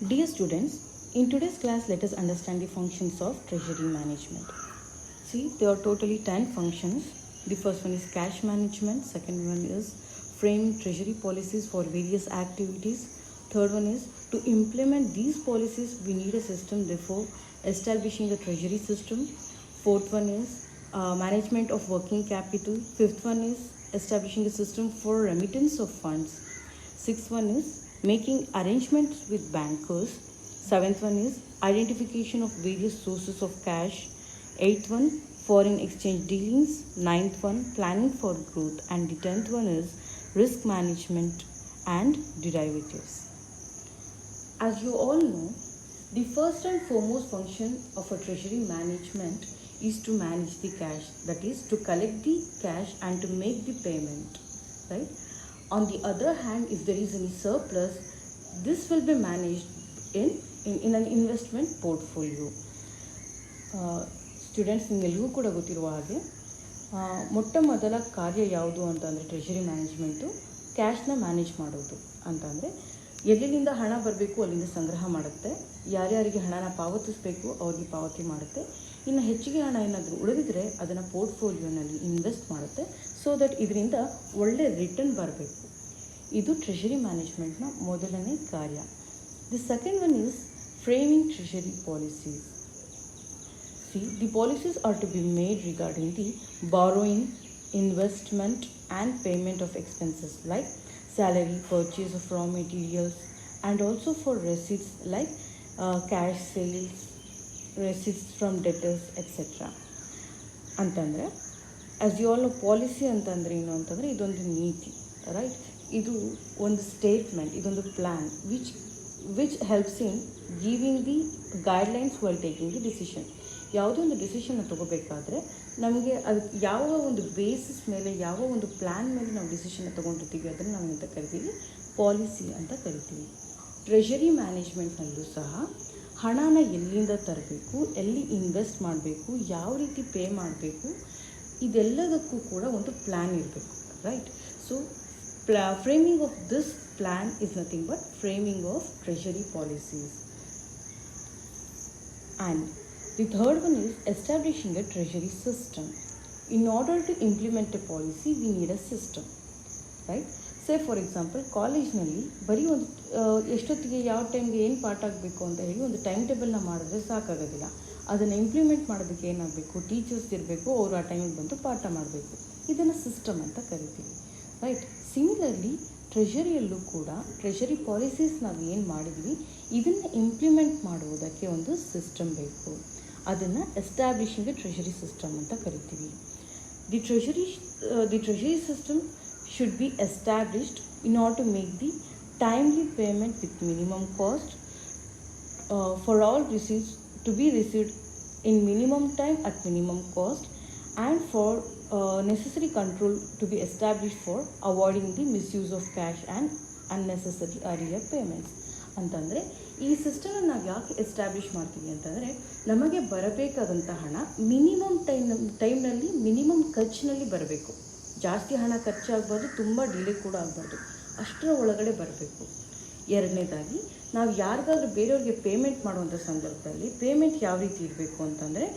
Dear students, in today's class, let us understand the functions of treasury management. See, there are totally 10 functions. The first one is cash management, second one is framing treasury policies for various activities. Third one is to implement these policies, we need a system, therefore, establishing a treasury system. Fourth one is management of working capital. Fifth one is establishing a system for remittance of funds. Sixth one is making arrangements with bankers. Seventh one is identification of various sources of cash. Eighth one, foreign exchange dealings. Ninth one, planning for growth. And the 10th one is risk management and derivatives. As you all know, the first and foremost function of a treasury management is to manage the cash, that is to collect the cash and to make the payment, right? On the other hand, if there is any surplus, this will be managed in an investment portfolio. Students ನಿಮಗೆಲ್ಲರಿಗೂ ಕೂಡ ಗೊತ್ತಿರುವ ಹಾಗೆ ಮೊಟ್ಟ ಮೊದಲ ಕಾರ್ಯ ಯಾವುದು ಅಂತಂದರೆ treasury management ಕ್ಯಾಶ್ನ manage ಮಾಡೋದು ಅಂತಂದರೆ ಎಲ್ಲಿಂದ ಹಣ ಬರಬೇಕು ಅಲ್ಲಿಂದ ಸಂಗ್ರಹ ಮಾಡುತ್ತೆ, ಯಾರ್ಯಾರಿಗೆ ಹಣನ ಪಾವತಿಸಬೇಕು ಅವ್ರಿಗೆ ಪಾವತಿ ಮಾಡುತ್ತೆ, ಇನ್ನು ಹೆಚ್ಚಿಗೆ ಹಣ ಏನಾದರೂ ಉಳಿದಿದ್ರೆ ಅದನ್ನು ಪೋರ್ಟ್ಫೋಲಿಯೋನಲ್ಲಿ ಇನ್ವೆಸ್ಟ್ ಮಾಡುತ್ತೆ ಸೊ ದಟ್ ಇದರಿಂದ ಒಳ್ಳೆ ರಿಟರ್ನ್ ಬರಬೇಕು. ಇದು ಟ್ರೆಷರಿ ಮ್ಯಾನೇಜ್ಮೆಂಟ್ನ ಮೊದಲನೇ ಕಾರ್ಯ. The second one is framing treasury policies. See, the policies are to be made regarding the borrowing, investment and payment of expenses like salary, purchase of raw materials, and also for receipts like cash sales, receipts from debtors, etc. ಅಂತಂದರೆ as you all know policy ಅಂತಂದರೆ ಏನು ಅಂತಂದರೆ ಇದೊಂದು ನೀತಿ, right? ಇದು ಒಂದು statement, ಇದೊಂದು plan which helps in giving the guidelines while taking the decision. ಯಾವುದೋ ಒಂದು ಡಿಸಿಷನ್ನ ತೊಗೋಬೇಕಾದ್ರೆ ನಮಗೆ ಅದಕ್ಕೆ ಯಾವ ಒಂದು ಬೇಸಿಸ್ ಮೇಲೆ, ಯಾವ ಒಂದು ಪ್ಲ್ಯಾನ್ ಮೇಲೆ ನಾವು ಡಿಸಿಷನ್ನ ತೊಗೊಂಡಿರ್ತೀವಿ ಅದನ್ನು ನಾವು ಎಂತ ಕರಿತೀವಿ, ಪಾಲಿಸಿ ಅಂತ ಕರಿತೀವಿ. ಟ್ರೆಷರಿ ಮ್ಯಾನೇಜ್ಮೆಂಟ್ನಲ್ಲೂ ಸಹ ಹಣನ ಎಲ್ಲಿಂದ ತರಬೇಕು, ಎಲ್ಲಿ ಇನ್ವೆಸ್ಟ್ ಮಾಡಬೇಕು, ಯಾವ ರೀತಿ ಪೇ ಮಾಡಬೇಕು, ಇದೆಲ್ಲದಕ್ಕೂ ಕೂಡ ಒಂದು ಪ್ಲ್ಯಾನ್ ಇರಬೇಕು, right? So framing of this plan is nothing but framing of treasury policies. And the third one is establishing a treasury system. In order to implement a policy, we need a system, right? Say for example, ಕಾಲೇಜ್ನಲ್ಲಿ ಬರೀ ಒಂದು ಎಷ್ಟೊತ್ತಿಗೆ ಯಾವ ಟೈಮ್ಗೆ ಏನು ಪಾಠ ಆಗಬೇಕು ಅಂತ ಹೇಳಿ ಒಂದು ಟೈಮ್ ಟೇಬಲ್ನ ಮಾಡಿದ್ರೆ ಸಾಕಾಗೋದಿಲ್ಲ. ಅದನ್ನು ಇಂಪ್ಲಿಮೆಂಟ್ ಮಾಡೋದಕ್ಕೆ ಏನಾಗಬೇಕು, ಟೀಚರ್ಸ್ ಇರಬೇಕು, ಅವರು ಆ ಟೈಮಿಗೆ ಬಂದು ಪಾಠ ಮಾಡಬೇಕು. ಇದನ್ನು ಸಿಸ್ಟಮ್ ಅಂತ ಕರಿತೀವಿ, ರೈಟ್? ಸಿಮಿಲರ್ಲಿ ಟ್ರೆಷರಿಯಲ್ಲೂ ಕೂಡ ಟ್ರೆಷರಿ ಪಾಲಿಸೀಸ್ ನಾವು ಏನು ಮಾಡಿದ್ವಿ ಇದನ್ನು ಇಂಪ್ಲಿಮೆಂಟ್ ಮಾಡುವುದಕ್ಕೆ ಒಂದು ಸಿಸ್ಟಮ್ ಬೇಕು. ಅದನ್ನು ಎಸ್ಟಾಬ್ಲಿಷಿಂಗ್ ಎ ಟ್ರೆಷರಿ ಸಿಸ್ಟಮ್ ಅಂತ ಕರಿತೀವಿ. The treasury system should be established in order to make the timely payment with minimum cost for all receives to be received in minimum time at minimum cost and for necessary control to be established for avoiding the misuse of cash and unnecessary earlier payments. ಅಂತಂದರೆ ಈ ಸಿಸ್ಟಮನ್ನು ನಾವು ಯಾಕೆ establish ಮಾಡ್ತೀವಿ ಅಂತಂದರೆ ನಮಗೆ ಬರಬೇಕಾದಂಥ ಹಣ minimum ಟೈಮ್ನಲ್ಲಿ minimum ಖರ್ಚಿನಲ್ಲಿ ಬರಬೇಕು. ಜಾಸ್ತಿ ಹಣ ಖರ್ಚಾಗಬಾರ್ದು, ತುಂಬ ಡಿಲೇ ಕೂಡ ಆಗಬಾರ್ದು, ಅಷ್ಟರ ಒಳಗಡೆ ಬರಬೇಕು. ಎರಡನೇದಾಗಿ ನಾವು ಯಾರಿಗಾದ್ರೂ ಬೇರೆಯವ್ರಿಗೆ ಪೇಮೆಂಟ್ ಮಾಡುವಂಥ ಸಂದರ್ಭದಲ್ಲಿ ಪೇಮೆಂಟ್ ಯಾವ ರೀತಿ ಇರಬೇಕು ಅಂತಂದರೆ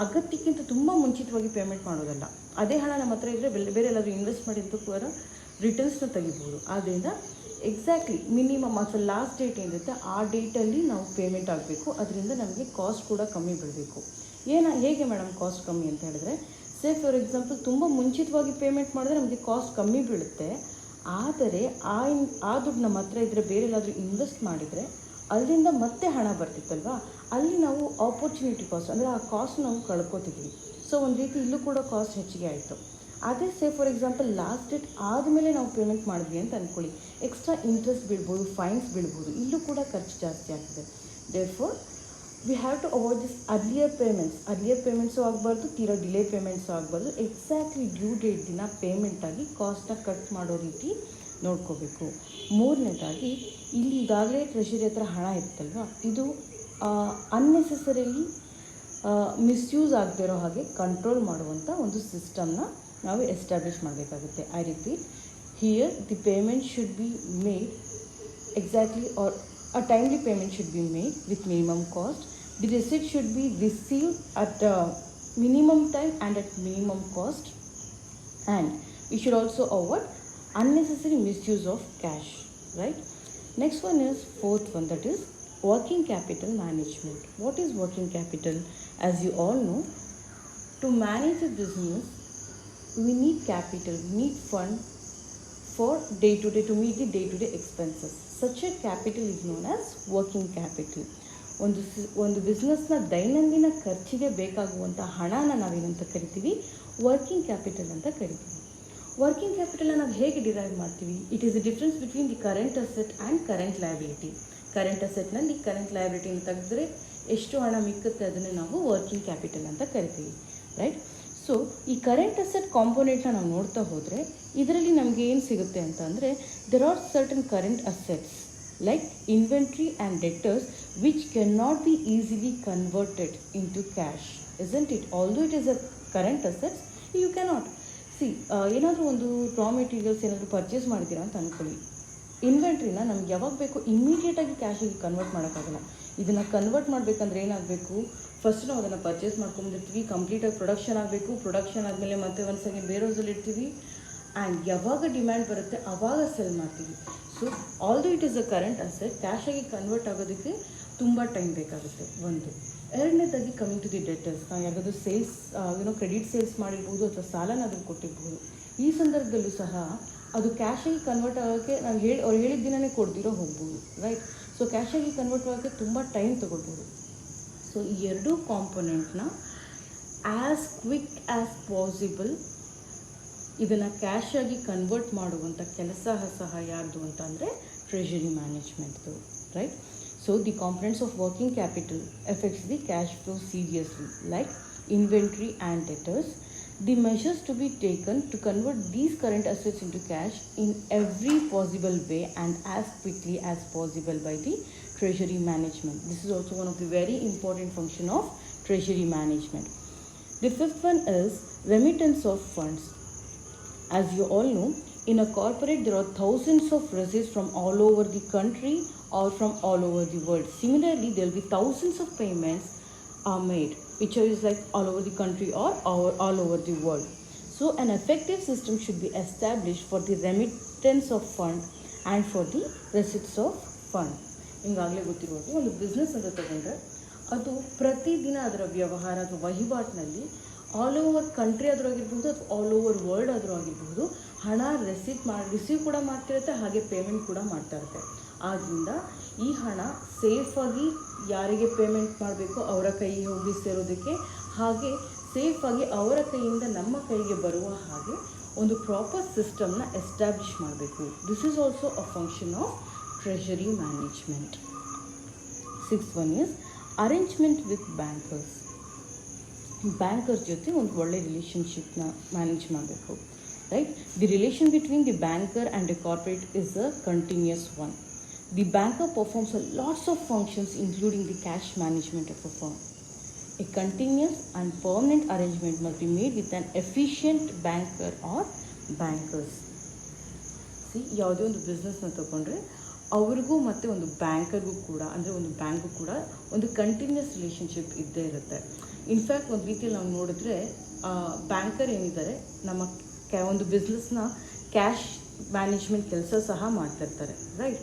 ಅಗತ್ಯಕ್ಕಿಂತ ತುಂಬ ಮುಂಚಿತವಾಗಿ ಪೇಮೆಂಟ್ ಮಾಡೋದಲ್ಲ. ಅದೇ ಹಣ ನಮ್ಮ ಹತ್ರ ಇದ್ದರೆ ಬೇರೆ ಎಲ್ಲಾದರೂ ಇನ್ವೆಸ್ಟ್ ಮಾಡಿದ್ದು ಕೂಡ ರಿಟರ್ನ್ಸ್ನ ತೆಗಿಬೋದು. ಆದ್ದರಿಂದ ಎಕ್ಸಾಕ್ಟ್ಲಿ ಮಿನಿಮಮ್ ಅಥವಾ ಲಾಸ್ಟ್ ಡೇಟ್ ಏನಿರುತ್ತೆ ಆ ಡೇಟಲ್ಲಿ ನಾವು ಪೇಮೆಂಟ್ ಆಗಬೇಕು. ಅದರಿಂದ ನಮಗೆ ಕಾಸ್ಟ್ ಕೂಡ ಕಮ್ಮಿ ಬೀಳಬೇಕು. ಹೇಗೆ ಮೇಡಮ್ ಕಾಸ್ಟ್ ಕಮ್ಮಿ ಅಂತ ಹೇಳಿದ್ರೆ, ಸೇ ಫಾರ್ ಎಕ್ಸಾಂಪಲ್ ತುಂಬ ಮುಂಚಿತವಾಗಿ ಪೇಮೆಂಟ್ ಮಾಡಿದ್ರೆ ನಮಗೆ ಕಾಸ್ಟ್ ಕಮ್ಮಿ ಬೀಳುತ್ತೆ. ಆದರೆ ಆ ದುಡ್ಡು ನಮ್ಮ ಹತ್ರ ಇದ್ದರೆ ಬೇರೆ ಎಲ್ಲಾದರೂ ಇನ್ವೆಸ್ಟ್ ಮಾಡಿದರೆ ಅಲ್ಲಿಂದ ಮತ್ತೆ ಹಣ ಬರ್ತಿತ್ತಲ್ವ, ಅಲ್ಲಿ ನಾವು ಆಪರ್ಚುನಿಟಿ ಕಾಸ್ಟ್ ಅಂದರೆ ಆ ಕಾಸ್ಟ್ ನಾವು ಕಳ್ಕೊತಿದ್ವಿ. ಸೊ ಒಂದು ರೀತಿ ಇಲ್ಲೂ ಕೂಡ ಕಾಸ್ಟ್ ಹೆಚ್ಚಿಗೆ ಆಯಿತು. ಅದೇ ಸೇ ಫಾರ್ ಎಕ್ಸಾಂಪಲ್ ಲಾಸ್ಟ್ ಡೇಟ್ ಆದಮೇಲೆ ನಾವು ಪೇಮೆಂಟ್ ಮಾಡಿದ್ವಿ ಅಂತ ಅಂದ್ಕೊಳ್ಳಿ, ಎಕ್ಸ್ಟ್ರಾ ಇಂಟ್ರೆಸ್ಟ್ ಬೀಳ್ಬೋದು, ಫೈನ್ಸ್ ಬೀಳ್ಬೋದು, ಇಲ್ಲೂ ಕೂಡ ಖರ್ಚು ಜಾಸ್ತಿ ಆಗ್ತದೆ. Therefore we have to avoid this earlier payments ಆಗಬಾರ್ದು, ತೀರಾ ಡಿಲೇ ಪೇಮೆಂಟ್ಸು ಆಗಬಾರ್ದು. ಎಕ್ಸಾಕ್ಟ್ಲಿ ಡ್ಯೂ ಡೇಟ್ ದಿನ ಪೇಮೆಂಟಾಗಿ ಕಾಸ್ಟ್ನ ಕಟ್ ಮಾಡೋ ರೀತಿ ನೋಡ್ಕೋಬೇಕು. ಮೂರನೇದಾಗಿ ಇಲ್ಲಿ ಈಗಾಗಲೇ ಟ್ರೆಷರಿ ಹತ್ರ ಹಣ ಇರುತ್ತಲ್ವ, ಇದು ಅನ್ನೆಸೆಸರಿಲಿ ಮಿಸ್ಯೂಸ್ ಆಗದಿರೋ ಹಾಗೆ ಕಂಟ್ರೋಲ್ ಮಾಡುವಂಥ ಒಂದು ಸಿಸ್ಟಮ್ನ ನಾವು ಎಸ್ಟಾಬ್ಲಿಷ್ ಮಾಡಬೇಕಾಗುತ್ತೆ. I repeat, here the payment should be made exactly or a timely payment should be made with minimum cost. The receipt should be received at minimum time and at minimum cost. And we should also avoid unnecessary misuse of cash, right? Next one is fourth one, that is working capital management. What is working capital? As you all know, to manage a business, we need capital, we need fund for day-to-day, to meet the day-to-day expenses. Such a capital is known as working capital. ಒಂದು ಬಿಸ್ನೆಸ್ನ ದೈನಂದಿನ ಖರ್ಚಿಗೆ ಬೇಕಾಗುವಂಥ ಹಣನ ನಾವೇನಂತ ಕರಿತೀವಿ? Working capital ಅಂತ ಕರಿತೀವಿ. Working ಕ್ಯಾಪಿಟಲ್ನ ನಾವು ಹೇಗೆ ಡಿರೈವ್ ಮಾಡ್ತೀವಿ? It is the difference between the current asset and current liability. Current ಅಸೆಟ್ನಲ್ಲಿ ಕರೆಂಟ್ ಲಯಬಿಲಿಟಿನ ತೆಗೆದ್ರೆ ಎಷ್ಟು ಹಣ ಮಿಕ್ಕುತ್ತೆ ಅದನ್ನು ನಾವು ವರ್ಕಿಂಗ್ ಕ್ಯಾಪಿಟಲ್ ಅಂತ ಕರಿತೀವಿ, ರೈಟ್? ಸೊ ಈ ಕರೆಂಟ್ ಅಸೆಟ್ ಕಾಂಪೋನೆಂಟ್ನ ನಾವು ನೋಡ್ತಾ ಹೋದರೆ ಇದರಲ್ಲಿ ನಮಗೆ ಏನು ಸಿಗುತ್ತೆ ಅಂತ ಅಂದರೆ, there are certain current assets like inventory and debtors which cannot be easily converted into cash, isn't it? Although it is a current assets, you cannot see ಏನಾದರೂ ಒಂದು ರಾ ಮೆಟೀರಿಯಲ್ಸ್ ಏನಾದರೂ ಪರ್ಚೇಸ್ ಮಾಡಿದ್ದೀರಾ ಅಂತ ಅಂದ್ಕೊಳ್ಳಿ. ಇನ್ವೆಂಟ್ರಿನ ನಮ್ಗೆ ಯಾವಾಗ ಬೇಕು ಇಮ್ಮಿಡಿಯೇಟಾಗಿ ಕ್ಯಾಶಿಗೆ ಕನ್ವರ್ಟ್ ಮಾಡೋಕ್ಕಾಗಲ್ಲ. ಇದನ್ನು ಕನ್ವರ್ಟ್ ಮಾಡಬೇಕಂದ್ರೆ ಏನಾಗಬೇಕು? ಫಸ್ಟ್ ನಾವು ಅದನ್ನು ಪರ್ಚೇಸ್ ಮಾಡ್ಕೊಂಡ್ಬಿಟ್ಟಿರ್ತೀವಿ, ಕಂಪ್ಲೀಟಾಗಿ ಪ್ರೊಡಕ್ಷನ್ ಆಗಬೇಕು. ಪ್ರೊಡಕ್ಷನ್ ಆದಮೇಲೆ ಮತ್ತೆ ಒಂದು ಸೆಕೆಂಡ್ ಬೇರೆ ಹೌಸಲ್ಲಿ ಇಡ್ತೀವಿ, ಆ್ಯಂಡ್ ಯಾವಾಗ ಡಿಮ್ಯಾಂಡ್ ಬರುತ್ತೆ ಆವಾಗ ಸೆಲ್ ಮಾಡ್ತೀವಿ. So although it is a current asset, ಕ್ಯಾಶಾಗಿ ಕನ್ವರ್ಟ್ ಆಗೋದಕ್ಕೆ ತುಂಬ ಟೈಮ್ ಬೇಕಾಗುತ್ತೆ ಒಂದು. ಎರಡನೇದಾಗಿ ಕಮಿಂಗ್ ಟು ದಿ ಡೆಟರ್ಸ್, ನಾವು ಯಾರಿಗಾದ್ರೂ ಸೇಲ್ಸ್ ಕ್ರೆಡಿಟ್ ಸೇಲ್ಸ್ ಮಾಡಿರ್ಬೋದು ಅಥವಾ ಸಾಲನಾದರೂ ಕೊಟ್ಟಿರ್ಬೋದು. ಈ ಸಂದರ್ಭದಲ್ಲೂ ಸಹ ಅದು ಕ್ಯಾಶಾಗಿ ಕನ್ವರ್ಟ್ ಆಗೋಕ್ಕೆ ನಾವು ಅವ್ರು ಹೇಳಿದ ದಿನವೇ ಕೊಡ್ದಿರೋ ಹೋಗ್ಬೋದು, ರೈಟ್? ಸೊ ಕ್ಯಾಶಾಗಿ ಕನ್ವರ್ಟ್ ಆಗೋಕ್ಕೆ ತುಂಬ ಟೈಮ್ ತೊಗೊಳ್ಬೋದು. ಸೊ ಈ ಎರಡೂ ಕಾಂಪೊನೆಂಟ್ನ ಆ್ಯಸ್ ಕ್ವಿಕ್ ಆ್ಯಸ್ ಪಾಸಿಬಲ್ ಇದನ್ನು ಕ್ಯಾಶಾಗಿ ಕನ್ವರ್ಟ್ ಮಾಡುವಂಥ ಕೆಲಸ ಸಹ ಯಾರ್ದು ಅಂತ ಅಂದರೆ ಟ್ರೆಷರಿ ಮ್ಯಾನೇಜ್ಮೆಂಟ್ದು, right? So the components of working capital affects the cash flow seriously, like inventory and debtors. The measures to be taken to convert these current assets into cash in every possible way and as quickly as possible by the treasury management. This is also one of the very important function of treasury management. The fifth one is remittance of funds. As you all know, in a corporate there are thousands of receipts from all over the country or from all over the world. Similarly, there will be thousands of payments are made, which is like all over the country or all over the world. So an effective system should be established for the remittance of fund and for the receipts of fund. ಹಿಂಗಾಗಲೇ ಗೊತ್ತಿರೋದು, ಒಂದು business ಅಂತ ತಗೊಂಡ್ರೆ ಅದು ಪ್ರತಿದಿನ ಅದರ ವ್ಯವಹಾರ ಅಥವಾ ವಹಿವಾಟಿನಲ್ಲಿ ಆಲ್ ಓವರ್ ಕಂಟ್ರಿ ಆದರೂ ಆಗಿರ್ಬೋದು ಅಥವಾ ಆಲ್ ಓವರ್ ವರ್ಲ್ಡ್ ಆದರೂ ಆಗಿರ್ಬೋದು ಹಣ ರಿಸೀವ್ ಕೂಡ ಮಾಡ್ತಿರುತ್ತೆ, ಹಾಗೆ ಪೇಮೆಂಟ್ ಕೂಡ ಮಾಡ್ತಾ ಇರುತ್ತೆ. ಆದ್ದರಿಂದ ಈ ಹಣ ಸೇಫಾಗಿ ಯಾರಿಗೆ ಪೇಮೆಂಟ್ ಮಾಡಬೇಕೋ ಅವರ ಕೈಗೆ ಹೋಗಿ ಸೇರೋದಕ್ಕೆ, ಹಾಗೆ ಸೇಫಾಗಿ ಅವರ ಕೈಯಿಂದ ನಮ್ಮ ಕೈಗೆ ಬರುವ ಹಾಗೆ ಒಂದು ಪ್ರಾಪರ್ ಸಿಸ್ಟಮ್ನ ಎಸ್ಟಾಬ್ಲಿಷ್ ಮಾಡಬೇಕು. This is also a function of treasury management. Six one is arrangement with bankers. Bankers ಜೊತೆ ಒಂದು ಒಳ್ಳೆ ರಿಲೇಷನ್ಶಿಪ್ನ ಮ್ಯಾನೇಜ್ ಮಾಡಬೇಕು, right? The relation between the banker and the corporate is a continuous one. The banker performs lots of functions including the cash management of a firm. A continuous and permanent arrangement must be made with an efficient banker or bankers. See, ಯಾವುದೇ ಒಂದು ಬಿಸ್ನೆಸ್ನ ತಗೊಂಡ್ರೆ ಅವ್ರಿಗೂ ಮತ್ತು ಒಂದು ಬ್ಯಾಂಕರ್ಗೂ ಕೂಡ, ಅಂದರೆ ಒಂದು bank ಕೂಡ ಒಂದು ಕಂಟಿನ್ಯೂಸ್ ರಿಲೇಷನ್ಶಿಪ್ ಇದ್ದೇ ಇರುತ್ತೆ. ಇನ್ಫ್ಯಾಕ್ಟ್ ಒಂದು ರೀತಿಯಲ್ಲಿ ನಾವು ನೋಡಿದ್ರೆ ಬ್ಯಾಂಕರ್ ಏನಿದ್ದಾರೆ ನಮ್ಮ ಒಂದು ಬಿಸ್ನೆಸ್ನ ಕ್ಯಾಶ್ ಮ್ಯಾನೇಜ್ಮೆಂಟ್ ಕೆಲಸ ಸಹ ಮಾಡ್ತಿರ್ತಾರೆ, ರೈಟ್?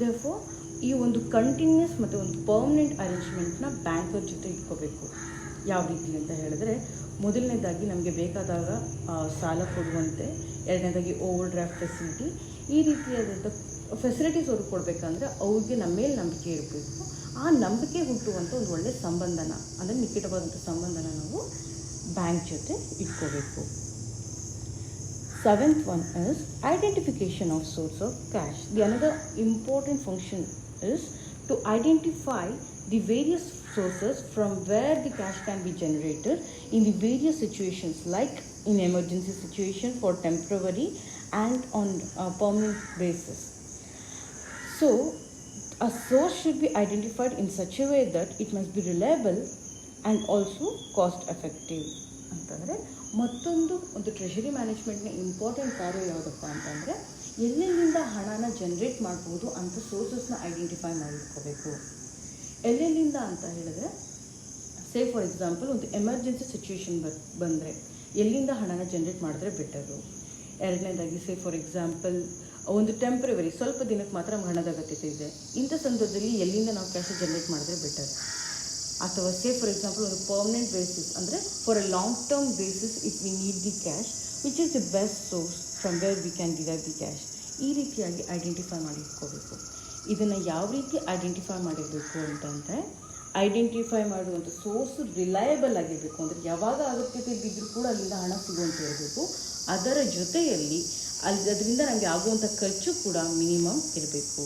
ದೇರ್ಫೋರ್ ಈ ಒಂದು ಕಂಟಿನ್ಯೂಸ್ ಮತ್ತು ಒಂದು ಪರ್ಮನೆಂಟ್ ಅರೇಂಜ್ಮೆಂಟ್ನ ಬ್ಯಾಂಕರ್ ಜೊತೆ ಇಟ್ಕೋಬೇಕು. ಯಾವ ರೀತಿ ಅಂತ ಹೇಳಿದ್ರೆ, ಮೊದಲನೇದಾಗಿ ನಮಗೆ ಬೇಕಾದಾಗ ಸಾಲ ಕೊಡುವಂತೆ, ಎರಡನೇದಾಗಿ ಓವರ್ ಡ್ರಾಫ್ಟ್ ಫೆಸಿಲಿಟಿ, ಈ ರೀತಿಯಾದಂಥ ಫೆಸಿಲಿಟೀಸ್ ಅವ್ರಿಗೆ ಕೊಡಬೇಕಂದ್ರೆ ಅವ್ರಿಗೆ ನಮ್ಮ ಮೇಲೆ ನಂಬಿಕೆ ಇರಬೇಕು. ಆ ನಂಬಿಕೆ ಹುಟ್ಟುವಂಥ ಒಂದು ಒಳ್ಳೆಯ ಸಂಬಂಧನ, ಅಂದರೆ ನಿಕಟವಾದಂಥ ಸಂಬಂಧನ ನಾವು ಬ್ಯಾಂಕ್ ಜೊತೆ ಇಟ್ಕೋಬೇಕು. Seventh one is identification of source of cash. The another important function is to identify the various sources from where the cash can be generated in the various situations, like in emergency situation, for temporary and on a permanent basis. So a source should be identified in such a way that it must be reliable and also cost effective. ಅಂತಂದರೆ ಮತ್ತೊಂದು treasury ಮ್ಯಾನೇಜ್ಮೆಂಟ್ನ important ಕಾರ್ಯ ಯಾವುದಪ್ಪ ಅಂತಂದರೆ, ಎಲ್ಲೆಲ್ಲಿಂದ ಹಣನ generate ಮಾಡ್ಬೋದು ಅಂತ ಸೋರ್ಸಸ್ನ identify ಮಾಡಿಟ್ಕೋಬೇಕು. ಎಲ್ಲೆಲ್ಲಿಂದ ಅಂತ ಹೇಳಿದ್ರೆ, ಸೇ ಫಾರ್ ಎಕ್ಸಾಂಪಲ್ ಒಂದು ಎಮರ್ಜೆನ್ಸಿ ಸಿಚುವೇಶನ್ ಬಂದರೆ ಎಲ್ಲಿಂದ ಹಣನ ಜನ್ರೇಟ್ ಮಾಡಿದ್ರೆ ಬೆಟರು. ಎರಡನೇದಾಗಿ ಸೇ ಫಾರ್ ಎಕ್ಸಾಂಪಲ್ ಒಂದು ಟೆಂಪ್ರವರಿ ಸ್ವಲ್ಪ ದಿನಕ್ಕೆ ಮಾತ್ರ ಹಣದ ಅಗತ್ಯತೆ ಇದೆ, ಇಂಥ ಸಂದರ್ಭದಲ್ಲಿ ಎಲ್ಲಿಂದ ನಾವು ಕ್ಯಾಶ್ ಜನ್ರೇಟ್ ಮಾಡಿದ್ರೆ ಬೆಟರ್. ಅಥವಾ ಸೇ ಫಾರ್ ಎಕ್ಸಾಂಪಲ್ ಒಂದು ಪರ್ಮನೆಂಟ್ ಬೇಸಿಸ್ ಅಂದರೆ for A long term basis if we need the cash which is the best source from where we can derive the cash. ಈ ರೀತಿಯಾಗಿ ಐಡೆಂಟಿಫೈ ಮಾಡಿಟ್ಕೋಬೇಕು. ಇದನ್ನು ಯಾವ ರೀತಿ ಐಡೆಂಟಿಫೈ ಮಾಡಿರಬೇಕು ಅಂತಂದರೆ, ಐಡೆಂಟಿಫೈ ಮಾಡುವಂಥ ಸೋರ್ಸು ರಿಲಯಬಲ್ ಆಗಿರಬೇಕು. ಅಂದರೆ ಯಾವಾಗ ಅಗತ್ಯತೆ ಬಿದ್ದರೂ ಕೂಡ ಅಲ್ಲಿಂದ ಹಣ ಸಿಗುವಂತ ಇರಬೇಕು. ಅದರ ಜೊತೆಯಲ್ಲಿ ಅದರಿಂದ ನಮಗೆ ಆಗುವಂಥ ಖರ್ಚು ಕೂಡ ಮಿನಿಮಮ್ ಇರಬೇಕು.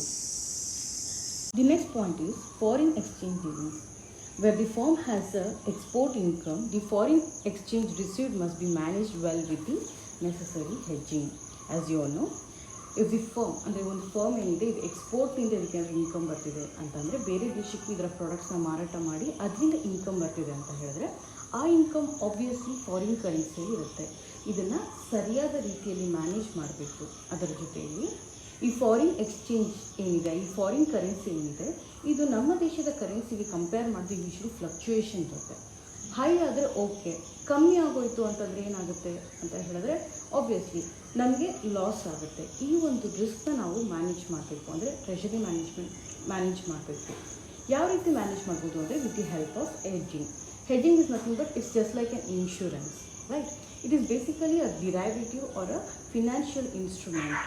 The next point is foreign exchange dealings. Where the firm has a export income, the foreign exchange received must be managed well with the necessary hedging. As you all know, if the firm ಅಂದರೆ ಒಂದು firm ಏನಿದೆ ಇದು ಎಕ್ಸ್ಪೋರ್ಟಿಂದ ಇದಕ್ಕೆ income ಬರ್ತಿದೆ ಅಂತಂದರೆ, ಬೇರೆ ದೇಶಕ್ಕೆ ಇದರ ಪ್ರಾಡಕ್ಟ್ಸ್ನ ಮಾರಾಟ ಮಾಡಿ ಅದರಿಂದ ಇನ್ಕಮ್ ಬರ್ತಿದೆ ಅಂತ ಹೇಳಿದ್ರೆ, ಆ ಇನ್ಕಮ್ ಆಬ್ವಿಯಸ್ಲಿ ಫಾರಿನ್ ಕರೆನ್ಸಿಯಲ್ಲಿ ಇರುತ್ತೆ. ಇದನ್ನು ಸರಿಯಾದ ರೀತಿಯಲ್ಲಿ ಮ್ಯಾನೇಜ್ ಮಾಡಬೇಕು. ಅದರ ಜೊತೆಯಲ್ಲಿ ಈ ಫಾರಿನ್ ಎಕ್ಸ್ಚೇಂಜ್ ಏನಿದೆ, ಈ ಫಾರಿನ್ ಕರೆನ್ಸಿ ಏನಿದೆ, ಇದು ನಮ್ಮ ದೇಶದ ಕರೆನ್ಸಿಗೆ ಕಂಪೇರ್ ಮಾಡಿದ್ರೆ ಯೂಶ್ವಲಿ ಫ್ಲಕ್ಚುಯೇಷನ್ ಇರುತ್ತೆ. ಹೈ ಆದರೆ ಓಕೆ, ಕಮ್ಮಿ ಆಗೋಯಿತು ಅಂತಂದರೆ ಏನಾಗುತ್ತೆ ಅಂತ ಹೇಳಿದ್ರೆ ಆಬ್ವಿಯಸ್ಲಿ ನಮಗೆ ಲಾಸ್ ಆಗುತ್ತೆ. ಈ ಒಂದು ರಿಸ್ಕ್ನ ನಾವು ಮ್ಯಾನೇಜ್ ಮಾಡಬೇಕು, ಅಂದರೆ ಟ್ರೆಷರಿ ಮ್ಯಾನೇಜ್ ಮಾಡಬೇಕು. ಯಾವ ರೀತಿ ಮ್ಯಾನೇಜ್ ಮಾಡ್ಬೋದು ಅಂದರೆ with the help of hedging. Hedging is nothing but it's just like an insurance, right? It is basically a derivative or a financial instrument.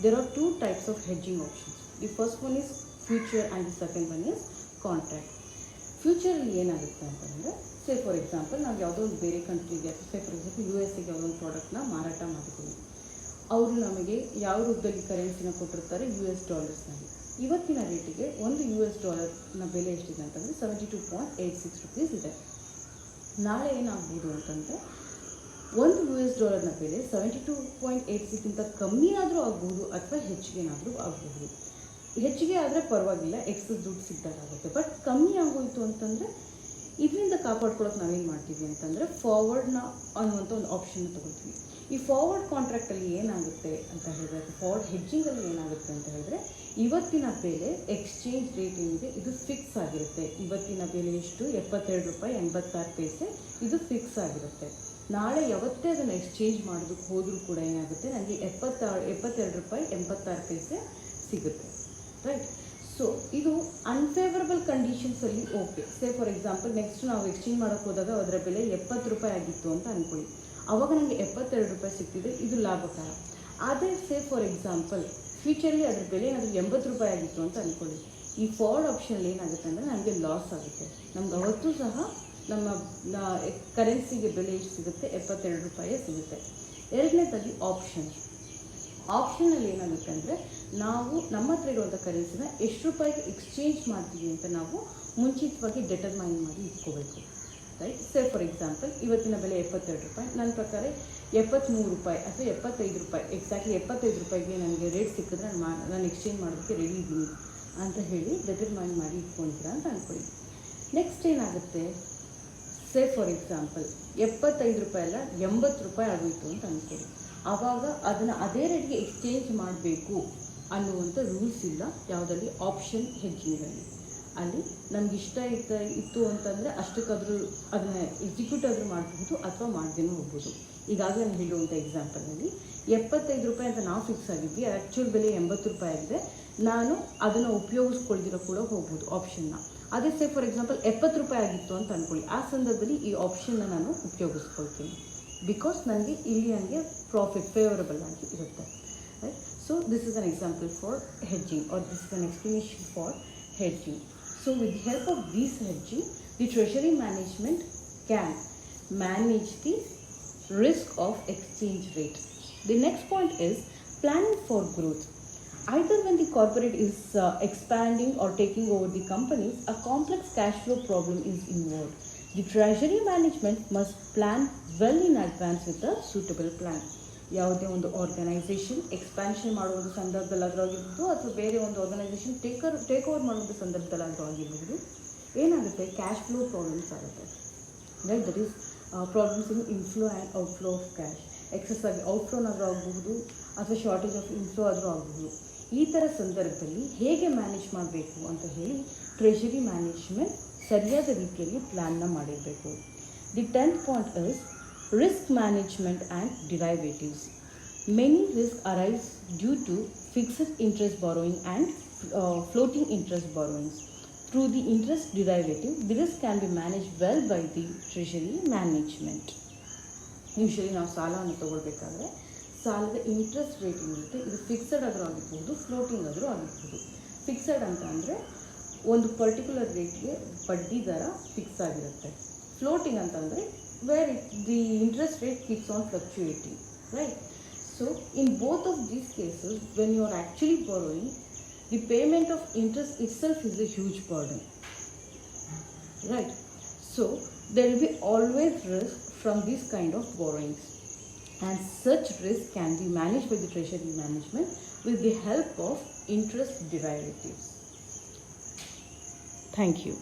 There are two types of hedging options. The first one is future and the second one is contract. ಫ್ಯೂಚರಲ್ಲಿ ಏನಾಗುತ್ತೆ ಅಂತಂದರೆ, ಸೇ for example ನಾವು ಯಾವುದೋ ಒಂದು ಬೇರೆ ಕಂಟ್ರಿಗೆ, ಸೇ for example US ಯಾವುದೋ ಒಂದು ಪ್ರಾಡಕ್ಟ್ನ ಮಾರಾಟ ಮಾಡಿದ್ದೀವಿ. ಅವರು ನಮಗೆ ಯಾವ ರೂಪದಲ್ಲಿ ಕರೆನ್ಸಿನ ಕೊಟ್ಟಿರ್ತಾರೆ, US ಡಾಲರ್ಸ್ನಲ್ಲಿ. ಇವತ್ತಿನ ರೇಟಿಗೆ ಒಂದು US ಡಾಲರ್ನ ಬೆಲೆ ಎಷ್ಟಿದೆ ಅಂತಂದರೆ 72.86 ರೂಪೀಸ್ ಇದೆ. ನಾಳೆ ಏನಾಗ್ಬೋದು ಅಂತಂದರೆ ಒಂದು US ಡಾಲರ್ನ ಬೆಲೆ 72.86ಗಿಂತ ಕಮ್ಮಿನಾದರೂ ಆಗ್ಬೋದು ಅಥವಾ ಹೆಚ್ಚಿಗೆನಾದರೂ ಆಗಬಹುದು. ಹೆಚ್ಚಿಗೆ ಆದರೆ ಪರವಾಗಿಲ್ಲ, ಎಕ್ಸಸ್ ದುಡ್ಡು ಸಿಗ್ದಾಗುತ್ತೆ. ಬಟ್ ಕಮ್ಮಿ ಆಗೋಯಿತು ಅಂತಂದರೆ ಇದರಿಂದ ಕಾಪಾಡ್ಕೊಳ್ಳೋಕೆ ನಾವೇನು ಮಾಡ್ತೀವಿ ಅಂತಂದರೆ ಫಾರ್ವರ್ಡ್ನ ಅನ್ನುವಂಥ ಒಂದು ಆಪ್ಷನ್ನ ತೊಗೊಳ್ತೀವಿ. ಈ ಫಾರ್ವರ್ಡ್ ಕಾಂಟ್ರಾಕ್ಟಲ್ಲಿ ಏನಾಗುತ್ತೆ ಅಂತ ಹೇಳಿದ್ರೆ, ಫಾರ್ವರ್ಡ್ ಹೆಡ್ಜಿಂಗಲ್ಲಿ ಏನಾಗುತ್ತೆ ಅಂತ ಹೇಳಿದ್ರೆ, ಇವತ್ತಿನ ಬೆಲೆ ಎಕ್ಸ್ಚೇಂಜ್ ರೇಟ್ ಏನಿದೆ ಇದು ಫಿಕ್ಸ್ ಆಗಿರುತ್ತೆ. ಇವತ್ತಿನ ಬೆಲೆ ಎಷ್ಟು, ₹72.86 ಇದು ಫಿಕ್ಸ್ ಆಗಿರುತ್ತೆ. ನಾಳೆ ಯಾವತ್ತೇ ಅದನ್ನು ಎಕ್ಸ್ಚೇಂಜ್ ಮಾಡೋದಕ್ಕೆ ಹೋದರೂ ಕೂಡ ಏನಾಗುತ್ತೆ, ನನಗೆ ₹72.86 ಸಿಗುತ್ತೆ, ರೈಟ್? ಸೊ ಇದು ಅನ್ಫೇವರಬಲ್ ಕಂಡೀಷನ್ಸಲ್ಲಿ okay. Say for example next ನಾವು ಎಕ್ಸ್ಚೇಂಜ್ ಮಾಡೋಕ್ಕೆ ಹೋದಾಗ ಅದರ ಬೆಲೆ ₹70 ಆಗಿತ್ತು ಅಂತ ಅಂದ್ಕೊಳ್ಳಿ. ಆವಾಗ ನನಗೆ ₹72 ಸಿಗ್ತಿದೆ, ಇದು ಲಾಭಕರ. ಆದರೆ ಸೇ ಫಾರ್ ಎಕ್ಸಾಂಪಲ್ ಫ್ಯೂಚರಲ್ಲಿ ಅದರ ಬೆಲೆ ಏನಾದರೂ ₹80 ಆಗಿತ್ತು ಅಂತ ಅಂದ್ಕೊಳ್ಳಿ. ಈ ಫಾರ್ವರ್ಡ್ ಆಪ್ಷನಲ್ಲಿ ಏನಾಗುತ್ತೆ ಅಂದರೆ ನನಗೆ ಲಾಸ್ ಆಗುತ್ತೆ. ನಮ್ಗೆ ಅವತ್ತೂ ಸಹ ನಮ್ಮ ಕರೆನ್ಸಿಗೆ ಬೆಲೆ ಎಷ್ಟು ಸಿಗುತ್ತೆ, ₹72 ಸಿಗುತ್ತೆ. ಎರಡನೇದಾಗಿ ಆಪ್ಷನಲ್ಲಿ ಏನಾಗುತ್ತೆ ಅಂದರೆ, ನಾವು ನಮ್ಮ ಹತ್ರ ಇರುವಂಥ ಕರೆನ್ಸಿನ ಎಷ್ಟು ರೂಪಾಯಿಗೆ ಎಕ್ಸ್ಚೇಂಜ್ ಮಾಡ್ತೀವಿ ಅಂತ ನಾವು ಮುಂಚಿತವಾಗಿ ಡೆಟರ್ಮೈನ್ ಮಾಡಿ ಇಟ್ಕೋಬೇಕು, ರೈಟ್? ಸೇ ಫಾರ್ ಎಕ್ಸಾಂಪಲ್ ಇವತ್ತಿನ ಬೆಲೆ ₹72, ನನ್ನ ಪ್ರಕಾರ ₹73 ಅಥವಾ ₹75, ಎಕ್ಸಾಕ್ಟ್ಲಿ ₹75ಗೆ ನನಗೆ ರೇಟ್ ಸಿಕ್ಕಿದ್ರೆ ನಾನು ಎಕ್ಸ್ಚೇಂಜ್ ಮಾಡೋದಕ್ಕೆ ರೆಡಿ ಇದ್ದೀನಿ ಅಂತ ಹೇಳಿ ಡೆಟರ್ಮೈನ್ ಮಾಡಿ ಇಟ್ಕೊಳ್ತೀರಾ ಅಂತ ಅಂದ್ಕೊಳ್ಳಿ. ನೆಕ್ಸ್ಟ್ ಏನಾಗುತ್ತೆ, ಸೇ ಫಾರ್ ಎಕ್ಸಾಂಪಲ್ ₹75 ಅಲ್ಲ ₹80 ಆಗೋಯಿತು ಅಂತ ಅಂದ್ಕೊಳ್ಳಿ. ಆವಾಗ ಅದನ್ನು ಅದೇ ರೇಟ್ಗೆ ಎಕ್ಸ್ಚೇಂಜ್ ಮಾಡಬೇಕು ಅನ್ನುವಂಥ ರೂಲ್ಸ್ ಇಲ್ಲ ಯಾವುದಲ್ಲಿ, ಆಪ್ಷನ್ ಹೆಡ್ಜಿಂಗಲ್ಲಿ. ಅಲ್ಲಿ ನಮ್ಗೆ ಇಷ್ಟ ಇತ್ತು ಅಂತಂದರೆ ಅಷ್ಟಕ್ಕಾದರೂ ಅದನ್ನು ಎಕ್ಸಿಕ್ಯೂಟ್ ಆದರೂ ಮಾಡಬಹುದು ಅಥವಾ ಮಾಡ್ದೇನೂ ಹೋಗ್ಬೋದು. ಈಗಾಗಲೇ ನಾನು ಹೇಳುವಂಥ ಎಕ್ಸಾಂಪಲ್ನಲ್ಲಿ ₹75 ಅಂತ ನಾವು ಫಿಕ್ಸ್ ಆಗಿದ್ವಿ, ಆ್ಯಕ್ಚುಯಲ್ ಬೆಲೆ ₹80 ಆಗಿದೆ. ನಾನು ಅದನ್ನು ಉಪಯೋಗಿಸ್ಕೊಳ್ದಿರೋ ಕೂಡ ಹೋಗ್ಬೋದು ಆಪ್ಷನ್ನ. ಅದೇ ಸೇ ಫಾರ್ ಎಕ್ಸಾಂಪಲ್ ₹70 ಆಗಿತ್ತು ಅಂತ ಅಂದ್ಕೊಳ್ಳಿ. ಆ ಸಂದರ್ಭದಲ್ಲಿ ಈ ಆಪ್ಷನ್ನ ನಾನು ಉಪಯೋಗಿಸ್ಕೊಳ್ತೀನಿ, ಬಿಕಾಸ್ ನನಗೆ ಇಲ್ಲಿ ನನಗೆ ಪ್ರಾಫಿಟ್ ಫೇವರಬಲ್ ಆಗಿ ಇರುತ್ತೆ, right? So this is an example for hedging, or this is an explanation for hedging. So with the help of this hedging, the treasury management can manage the risk of exchange rate. The next point is planning for growth. Either when the corporate is expanding or taking over the companies, a complex cash flow problem is involved. The treasury management must plan well in advance with a suitable plan. ಯಾವುದೇ ಒಂದು organisation expansion ಮಾಡುವಂಥ ಸಂದರ್ಭದಲ್ಲಾದರೂ ಆಗಿರ್ಬೋದು ಅಥವಾ ಬೇರೆ ಒಂದು organisation take over ಮಾಡುವಂಥ ಸಂದರ್ಭದಲ್ಲಾದರೂ ಆಗಿರ್ಬೋದು, ಏನಾಗುತ್ತೆ, ಕ್ಯಾಶ್ ಫ್ಲೋ ಪ್ರಾಬ್ಲಮ್ಸ್ ಆಗುತ್ತೆ, right? That is problems in inflow and outflow of cash. Excess ಆಗಿ ಔಟ್ಫ್ಲೋನಾದರೂ ಆಗಬಹುದು ಅಥವಾ ಶಾರ್ಟೇಜ್ ಆಫ್ ಇನ್ಫ್ಲೋ ಆದರೂ ಆಗಬಹುದು. ಈ ಥರ ಸಂದರ್ಭದಲ್ಲಿ ಹೇಗೆ ಮ್ಯಾನೇಜ್ ಮಾಡಬೇಕು ಅಂತ ಹೇಳಿ ಟ್ರೆಷರಿ ಮ್ಯಾನೇಜ್ಮೆಂಟ್ ಸರಿಯಾದ ರೀತಿಯಲ್ಲಿ ಪ್ಲ್ಯಾನ್ನ ಮಾಡಿರಬೇಕು. The 10th point is risk management and derivatives. Many risks arise due to fixed interest borrowing and floating interest borrowings. Through the interest derivative, the risk can be managed well by the treasury management. Usually ನಾವು ಸಾಲವನ್ನು ತೊಗೊಳ್ಬೇಕಾದ್ರೆ ಸಾಲದ interest rate ಏನಿರುತ್ತೆ ಇದು fixed ಆದರೂ ಆಗಿರ್ಬೋದು, floating ಆದರೂ ಆಗಿರ್ಬೋದು. Fixed ಅಂತ ಅಂದರೆ ಒಂದು ಪರ್ಟಿಕ್ಯುಲರ್ ರೇಟ್ಗೆ ಬಡ್ಡಿ ದರ ಫಿಕ್ಸ್ ಆಗಿರುತ್ತೆ. ಫ್ಲೋಟಿಂಗ್ ಅಂತ ಅಂದರೆ where the interest rate keeps on fluctuating, right? So in both of these cases, when you are actually borrowing, the payment of interest itself is a huge burden, right? So there will be always risk from this kind of borrowings, and such risk can be managed by the treasury management with the help of interest derivatives. Thank you.